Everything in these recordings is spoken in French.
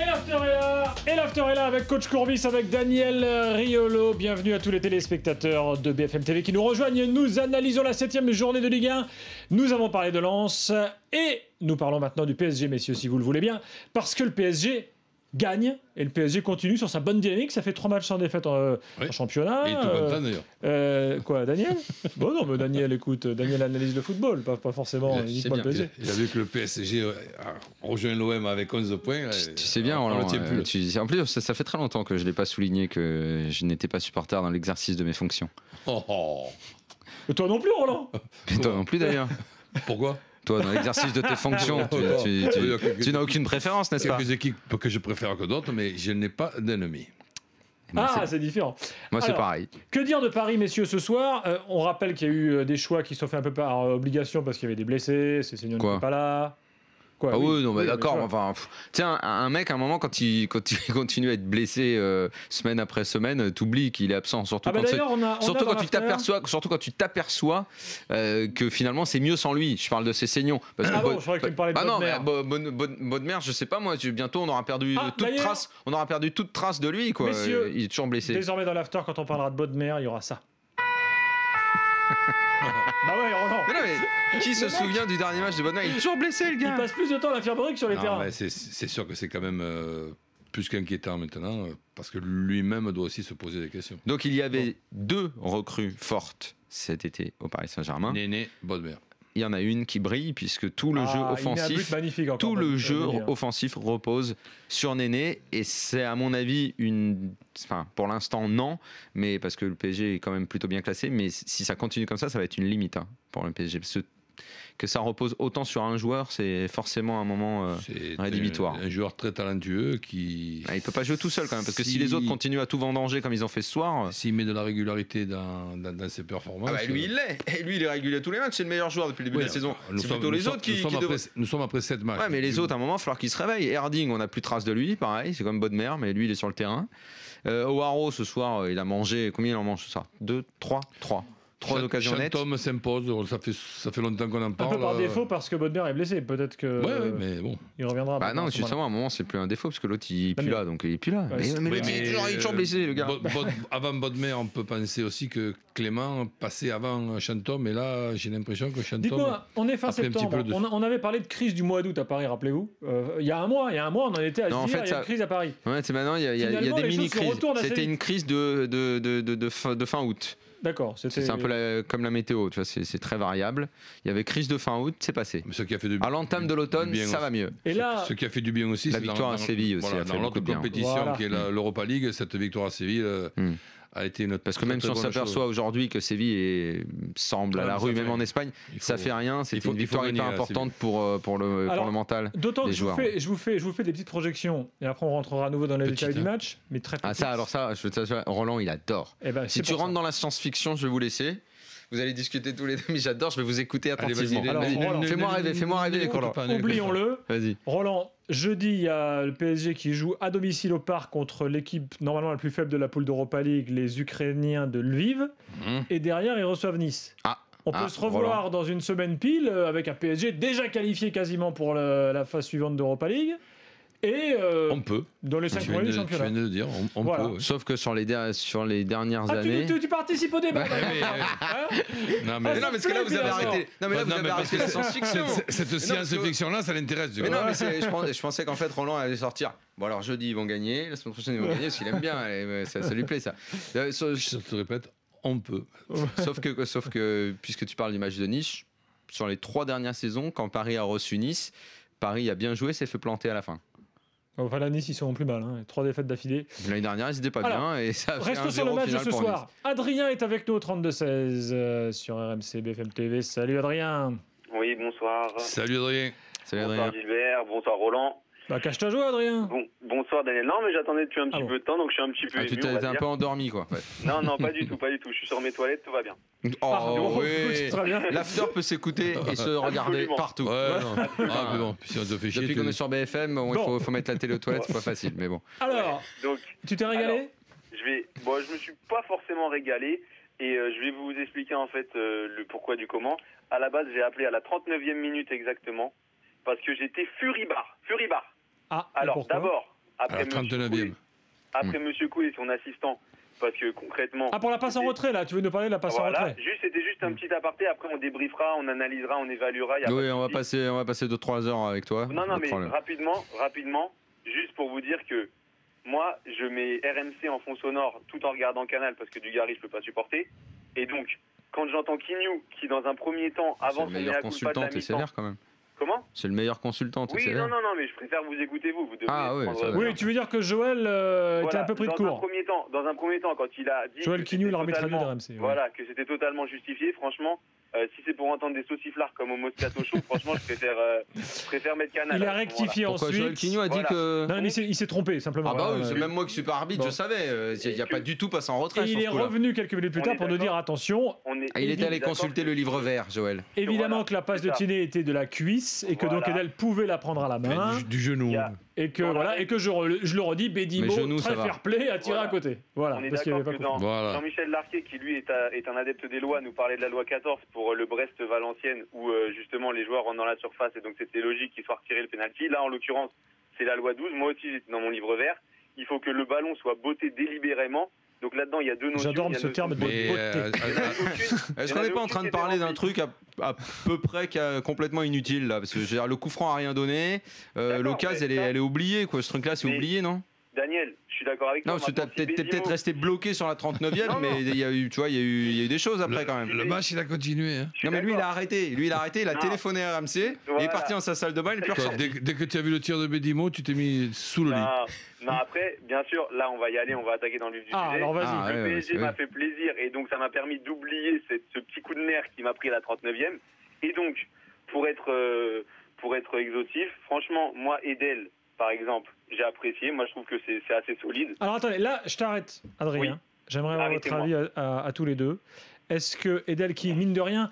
Et l'after est là avec Coach Courbis, avec Daniel Riolo. Bienvenue à tous les téléspectateurs de BFM TV qui nous rejoignent. Nous analysons la 7e journée de Ligue 1. Nous avons parlé de Lens et nous parlons maintenant du PSG, messieurs, si vous le voulez bien. Parce que le PSG gagne et le PSG continue sur sa bonne dynamique. Ça fait 3 matchs sans défaite en championnat. Et il est tout content d'ailleurs. Quoi, Daniel? Bon, non, mais Daniel, écoute, Daniel analyse le football, pas forcément uniquement le PSG. Il a vu que le PSG a rejoint l'OM avec 11 points. Tu sais bien, Roland, en plus, ça fait très longtemps que je ne l'ai pas souligné que je n'étais pas supporter dans l'exercice de mes fonctions. Et toi non plus, Roland? Et toi non plus, d'ailleurs. Pourquoi? Toi, dans l'exercice de tes fonctions, tu n'as aucune préférence, n'est-ce pas? Il y a quelques équipes que je préfère que d'autres, mais je n'ai pas d'ennemis. C'est différent. Moi, c'est pareil. Que dire de Paris, messieurs, ce soir? On rappelle qu'il y a eu des choix qui sont faits un peu par obligation parce qu'il y avait des blessés. Sessegnon n'était pas là. Quoi, oui, non, mais d'accord. Enfin, tiens, un mec, à un moment, quand il continue à être blessé semaine après semaine, t'oublies qu'il est absent. Surtout quand tu t'aperçois que finalement c'est mieux sans lui. Je parle de Sessegnon. Je croyais que tu me parlais de Bodmer, je sais pas, moi, bientôt on aura perdu toute trace de lui, quoi. Messieurs, il est toujours blessé. Désormais, dans l'after, quand on parlera de Bodmer, il y aura ça. Bah ouais, Roland. Mais non, mais qui se souvient du dernier match de Bodmer? Il est toujours blessé, le gars. Il passe plus de temps à l'infirmerie que sur les terrains. C'est sûr que c'est quand même plus qu'inquiétant maintenant, parce que lui-même doit aussi se poser des questions. Donc il y avait 2 recrues fortes cet été au Paris Saint-Germain. Néné, Bodmer. Il y en a une qui brille puisque tout le jeu offensif, repose sur Néné, et c'est à mon avis pour l'instant non, mais parce que le PSG est quand même plutôt bien classé, mais si ça continue comme ça va être une limite pour le PSG. Que ça repose autant sur un joueur, c'est forcément un moment rédhibitoire. Un joueur très talentueux qui... il peut pas jouer tout seul quand même, parce que si les autres continuent à tout vendanger comme ils ont fait ce soir... S'il met de la régularité dans ses performances... lui il l'est, et lui il est régulier à tous les matchs, c'est le meilleur joueur depuis le début de la saison. C'est plutôt les autres qui nous sommes après 7 matchs. Ouais, mais les autres, à un moment, il va falloir qu'ils se réveillent. Erding, on n'a plus de traces de lui, pareil, c'est comme Bodmer, mais lui il est sur le terrain. O'Haro, ce soir, il a mangé... Combien il en mange ce soir? 2, 3 occasions nettes. Chantom s'impose, ça fait longtemps qu'on en parle. Un peu par défaut parce que Bodmer est blessé, peut-être que mais bon. Il reviendra. Non, justement, à un moment c'est plus un défaut parce que l'autre il est plus là, donc il est plus là. Mais il est toujours blessé, le gars. Avant Bodmer, on peut penser aussi que Clément passait avant Chantom, et là j'ai l'impression que Chantom... Dites-moi, on est fin septembre, on avait parlé de crise du mois d'août à Paris, rappelez-vous. Il y a un mois on en était à se dire il y a une crise à Paris. Ouais, c'est maintenant, il y a des mini-crises. C'était une crise de fin août. D'accord. C'est un peu comme la météo, tu vois, c'est très variable. Il y avait crise de fin août, c'est passé. Mais ce qui a fait à l'entame de l'automne, ça va mieux. Et là, ce qui a fait du bien aussi, la victoire à Séville aussi. Dans l'autre compétition qui est l'Europa League, cette victoire à Séville a été notre... Parce que même si on s'aperçoit aujourd'hui que Séville semble à la rue, même en Espagne, ça fait rien. C'est une victoire hyper importante pour le mental des joueurs. Je vous fais des petites projections et après on rentrera à nouveau dans les détails du match, mais très petites. Roland, il adore. Si tu rentres dans la science-fiction, je vais vous laisser. Vous allez discuter tous les deux, mais j'adore, je vais vous écouter attentivement. Fais-moi rêver, Roland. Oublions-le. Vas-y. Roland, jeudi, il y a le PSG qui joue à domicile au Parc contre l'équipe normalement la plus faible de la poule d'Europa League, les Ukrainiens de Lviv. Et derrière, ils reçoivent Nice. On peut se revoir dans une semaine pile avec un PSG déjà qualifié quasiment pour la phase suivante d'Europa League. Et on peut. Dans les 5 premiers du championnat. Tu viens de le dire, on peut. Ouais. Sauf que sur les dernières années... Tu participes au débat. Non, parce que là, vous avez arrêté. Non, mais là, vous avez arrêté la science-fiction. Cette science-fiction-là, ça l'intéresse. Mais non, mais je pensais qu'en fait, Roland allait sortir. Bon, alors jeudi, ils vont gagner. La semaine prochaine, ils vont gagner parce qu'il aime bien. Ça lui plaît, ça. Je te répète, on peut. Sauf que, puisque tu parles du match de Nice, sur les 3 dernières saisons, quand Paris a reçu Nice, Paris a bien joué, s'est fait planter à la fin. Enfin, la Nice, ils sont plus mal. 3 défaites d'affilée. L'année dernière, ils n'étaient pas bien. Et ça a fait restons sur le match de ce soir. Adrien est avec nous au 32-16 sur RMC BFM TV. Salut Adrien. Oui, bonsoir. Salut Adrien. Bonsoir Gilbert, bonsoir Roland. Cache ta joie, Adrien. Bonsoir Daniel. Non, mais j'attendais depuis un petit peu de temps, donc je suis un petit peu ému. Tu t'es un peu endormi, quoi. Ouais. Non, pas du tout. Je suis sur mes toilettes, tout va bien. Oui. L'after peut s'écouter et se regarder partout. Mais bon, si on te fait chier, depuis qu'on est sur BFM, il faut mettre la télé aux toilettes, c'est pas facile, mais bon. Alors, tu t'es régalé? Je me suis pas forcément régalé, et je vais vous expliquer en fait le pourquoi du comment. À la base, j'ai appelé à la 39e minute exactement, parce que j'étais furibard. Alors, d'abord, après Monsieur Coué et son assistant. Parce que concrètement... Ah, pour la passe en retrait, là, tu veux nous parler de la passe en retrait? C'était juste un petit aparté, après on débriefera, on analysera, on évaluera. Oui, on va passer 2-3 heures avec toi. Non, mais rapidement, juste pour vous dire que moi, je mets RMC en fond sonore tout en regardant Canal, parce que Dugarry, je peux pas supporter. Et donc, quand j'entends Quignou, qui dans un premier temps, avant son meilleur consultant, t'es sévère quand même. Comment? C'est le meilleur consultant, t'es sévère. Non, mais je préfère vous écouter, vous oui, tu veux dire que Joël était un peu pris de court. Dans un premier temps, quand il a dit Joël Quignou, l'arbitre de RMC. Voilà, que c'était totalement justifié, franchement, si c'est pour entendre des sauciflards comme au Moscato Show, franchement, je préfère mettre Canal. Il a rectifié ensuite. Pourquoi Joël Quignou a dit que... Non, mais il s'est trompé, simplement. Ah bah oui, c'est même moi qui suis pas arbitre, je savais. Il n'y a pas du tout passé en retrait. Et il est revenu quelques minutes plus tard pour nous dire attention. Il est allé consulter le livre vert, Joël. Évidemment que la passe de Tiné était de la cuisse et que donc Edel pouvait la prendre à la main. Du genou. Et que je le redis, Bédimo, très fair play, a tiré à côté. Voilà. On est d'accord que Jean-Michel Larquet, qui lui est un adepte des lois, nous parlait de la loi 14 pour le Brest-Valenciennes, où justement les joueurs rentrent dans la surface et donc c'était logique qu'ils soient retirés le pénalty. Là, en l'occurrence, c'est la loi 12. Moi aussi, j'étais dans mon livre vert. Il faut que le ballon soit botté délibérément. Donc là-dedans, il y a deux notions. J'adore ce terme de beauté. Est-ce qu'on n'est pas en train de parler d'un truc à peu près complètement inutile là? Parce que le coup franc a rien donné. L'occasion, elle est oubliée, quoi. Ce truc-là, c'est oublié, non? Daniel, je suis d'accord avec toi. Non, t'es peut-être resté bloqué sur la 39e, mais il y a eu des choses après quand même. Le match, il a continué. Non, mais lui, il a arrêté. Il a téléphoné à RMC, il est parti dans sa salle de bain, il est plus ressorti. Dès que tu as vu le tir de Bédimo, tu t'es mis sous le lit. Non, après, bien sûr, là, on va y aller, on va attaquer dans le vif du sujet. Alors vas-y. Le PSG m'a fait plaisir et donc ça m'a permis d'oublier ce petit coup de nerf qui m'a pris à la 39e. Et donc, pour être exhaustif, franchement, moi, Edel, par exemple, j'ai apprécié. Moi, je trouve que c'est assez solide. Alors attendez, là, je t'arrête, Adrien. Oui. J'aimerais avoir votre avis à tous les deux. Est-ce que Edel, qui, mine de rien,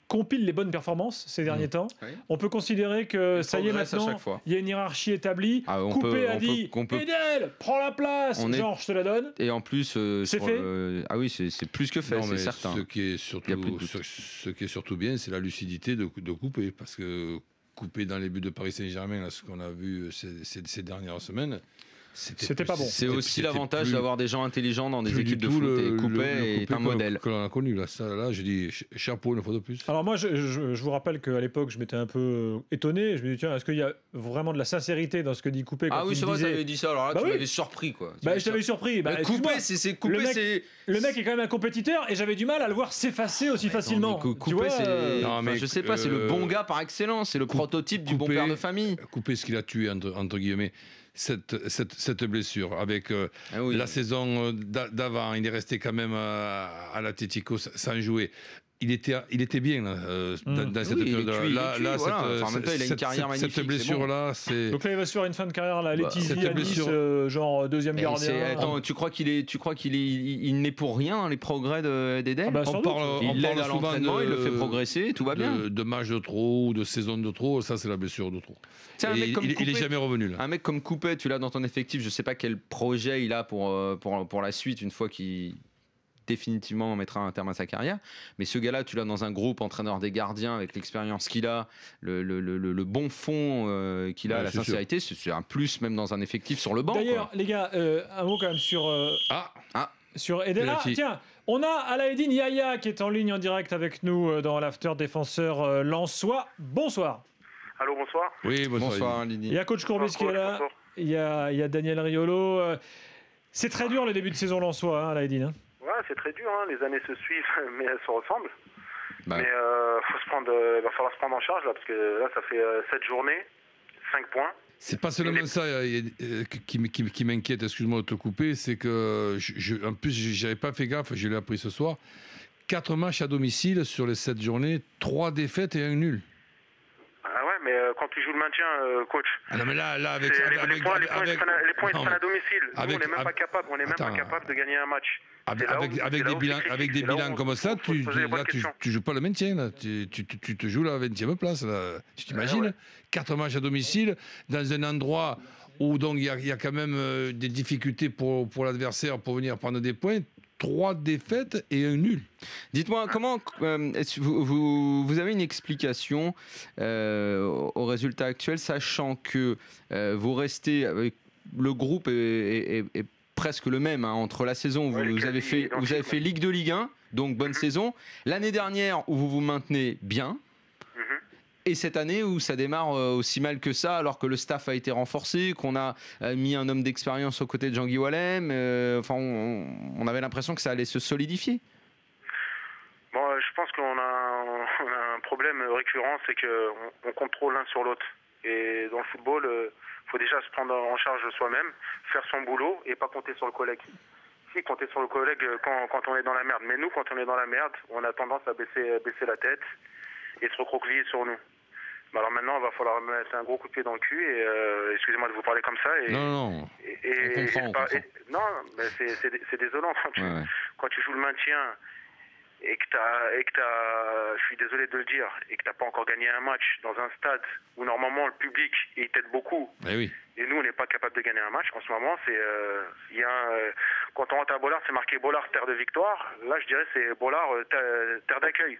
compile les bonnes performances ces derniers temps, on peut considérer que ça y est maintenant, il y a une hiérarchie établie. Coupé a dit Edel, prends la place, genre je te la donne. Et en plus, c'est fait. Ah oui, c'est plus que fait, c'est certain. Ce qui est surtout bien, c'est la lucidité de Coupé, parce que Coupé dans les buts de Paris Saint-Germain, là, ce qu'on a vu ces dernières semaines, c'était pas bon. C'est aussi l'avantage d'avoir des gens intelligents dans des équipes de foot. Et Coupé est un modèle que l'on a connu. Là, je dis chapeau une fois de plus. Alors moi, je vous rappelle qu'à l'époque, je m'étais un peu étonné. Je me dis tiens, est-ce qu'il y a vraiment de la sincérité dans ce que dit Coupé? Ah oui, c'est vrai, tu avais dit ça. Alors là, tu m'avais surpris, quoi. Je t'avais surpris. Coupé, c'est Coupé, c'est le mec est quand même un compétiteur et j'avais du mal à le voir s'effacer aussi facilement. Coupé, je sais pas, c'est le bon gars par excellence. C'est le prototype du bon père de famille. Coupé, ce qu'il a tué entre guillemets. Cette blessure avec la saison d'avant, il est resté quand même à l'Atlético sans jouer. Il était bien dans cette période-là. En même temps, il a une carrière magnifique. Cette blessure-là, c'est. Donc là, il va se faire une fin de carrière à Letizia, genre deuxième gardien. Attends, tu crois qu'il n'est pour rien dans les progrès d'Edel? Il l'aide à l'entraînement, il le fait progresser, tout va bien. De match de trop ou de saison de trop, ça c'est la blessure de trop. Il est jamais revenu là. Un mec comme Coupé, tu l'as dans ton effectif. Je sais pas quel projet il a pour la suite une fois qu'il définitivement mettra un terme à sa carrière, mais ce gars-là, tu l'as dans un groupe, entraîneur des gardiens, avec l'expérience qu'il a, le bon fond qu'il a, la sincérité, c'est un plus même dans un effectif sur le banc. D'ailleurs, les gars, un mot quand même sur Edel. Tiens, on a Alaeddine Yaya qui est en ligne en direct avec nous dans l'after défenseur lensois. Bonsoir. Allô, bonsoir. Oui, bonsoir. Il y a coach Courbis qui est là. Il y a Daniel Riolo. C'est très dur le début de saison lensois, Alaeddine. Ouais, c'est très dur, les années se suivent, mais elles se ressemblent. Mais il va falloir se prendre en charge, là, parce que là, ça fait 7 journées, 5 points. C'est pas seulement ça qui m'inquiète, excuse-moi de te couper, c'est que, en plus, j'avais pas fait gaffe, je l'ai appris ce soir, 4 matchs à domicile sur les 7 journées, 3 défaites et 1 nul. Ah ouais, mais quand tu joues le maintien, coach. Ah non, mais là avec les points, ils se prennent à domicile. Nous, on n'est même pas capable de gagner un match. Avec des bilans comme ça, tu joues pas le maintien. Là. Tu te joues la 20e place. Là. Tu t'imagines 4 matchs à domicile, dans un endroit où il y a quand même des difficultés pour l'adversaire pour venir prendre des points. 3 défaites et un nul. Dites-moi, comment vous avez une explication au résultat actuel, sachant que vous restez avec le groupe est presque le même entre la saison où vous avez fait Ligue 2, Ligue 1, donc bonne saison, l'année dernière où vous vous maintenez bien. Et cette année où ça démarre aussi mal que ça, alors que le staff a été renforcé, qu'on a mis un homme d'expérience aux côtés de Jean-Guy Wallem, on avait l'impression que ça allait se solidifier. Bon, je pense qu'on a un problème récurrent, c'est qu'on compte trop l'un sur l'autre. Et dans le football, il faut déjà se prendre en charge soi-même, faire son boulot et pas compter sur le collègue. Si, compter sur le collègue quand on est dans la merde. Mais nous, quand on est dans la merde, on a tendance à baisser la tête et se recroqueviller sur nous. Alors maintenant, il va falloir mettre un gros coup de pied dans le cul et excusez-moi de vous parler comme ça. Non. On comprend. Non, mais c'est désolant quand tu joues le maintien et que je suis désolé de le dire, et que t'as pas encore gagné un match dans un stade où normalement le public il t'aide beaucoup. Et nous, on n'est pas capable de gagner un match. En ce moment, quand on rentre à Bollard, c'est marqué Bollard, terre de victoire. Là, je dirais c'est Bollard, terre d'accueil.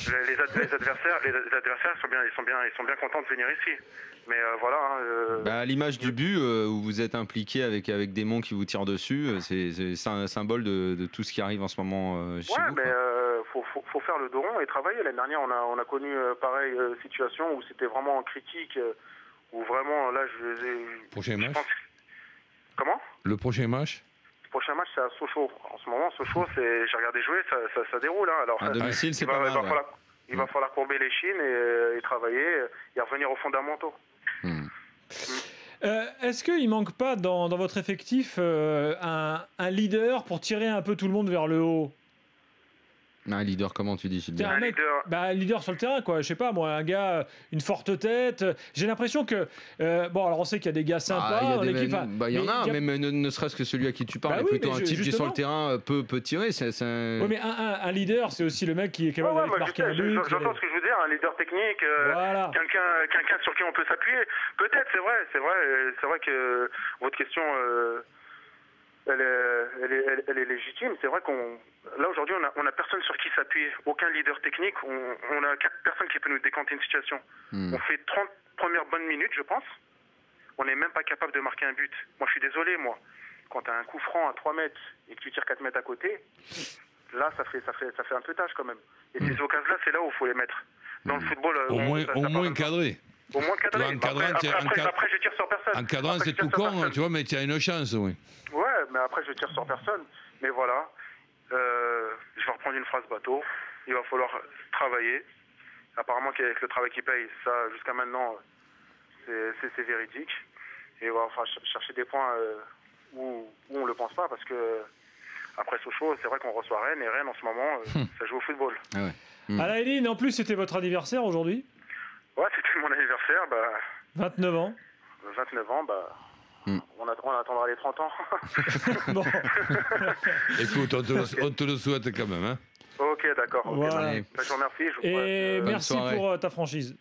Les adversaires ils sont bien contents de venir ici. Mais voilà. À l'image du but où vous êtes impliqué avec Desmond qui vous tire dessus, c'est un symbole de tout ce qui arrive en ce moment chez vous. Mais faut faire le dos rond et travailler. L'année dernière, on a connu pareille situation où c'était vraiment critique. Où vraiment, là, prochain match. Comment ? Le prochain match ? Le prochain match, c'est à Sochaux. En ce moment, Sochaux, j'ai regardé jouer, ça déroule. Hein. Alors, à domicile, c'est pas mal. Il va falloir courber les chines et travailler et revenir aux fondamentaux. Est-ce qu'il manque pas dans votre effectif un leader pour tirer un peu tout le monde vers le haut ? Un leader, comment tu dis, Gilles ? Un leader sur le terrain, quoi. Je sais pas, moi, un gars, une forte tête. J'ai l'impression que... alors on sait qu'il y a des gars sympas dans l'équipe. Il y en a, même ne serait-ce que celui à qui tu parles, plutôt un type qui sur le terrain peut tirer. Oui, mais un leader, c'est aussi le mec qui est capable de marquer un but. J'entends ce que je veux dire, un leader technique, quelqu'un sur qui on peut s'appuyer. Peut-être, c'est vrai que votre question... Elle est légitime. C'est vrai là aujourd'hui on a personne sur qui s'appuyer, aucun leader technique. On a personne qui peut nous décanter une situation. On fait 30 premières bonnes minutes, je pense. On n'est même pas capable de marquer un but. Moi, je suis désolé, quand tu as un coup franc à 3 mètres et que tu tires 4 mètres à côté, là, ça fait un peu tâche quand même. Et ces occasions-là, c'est là où il faut les mettre. Dans le football, au moins cadré. Au moins cadré. Après, je tire sur personne. En cadrant, c'est tout con, tu vois, mais tu as une chance, oui. Ouais, mais après, je tire sur personne. Mais voilà, je vais reprendre une phrase bateau. Il va falloir travailler. Apparemment, qu'avec le travail qui paye, ça, jusqu'à maintenant, c'est véridique. Et on va chercher des points où on ne le pense pas, parce que après Sochaux, c'est vrai qu'on reçoit Rennes, et Rennes, en ce moment, ça joue au football. Ah ouais. Alain, en plus, c'était votre anniversaire aujourd'hui ? Ouais, c'était mon anniversaire. 29 ans. 29 ans, on attendra les 30 ans. Bon. Écoute, on te le souhaite quand même. Hein. Ok, d'accord. Voilà. Je vous remercie. Et merci pour ta franchise.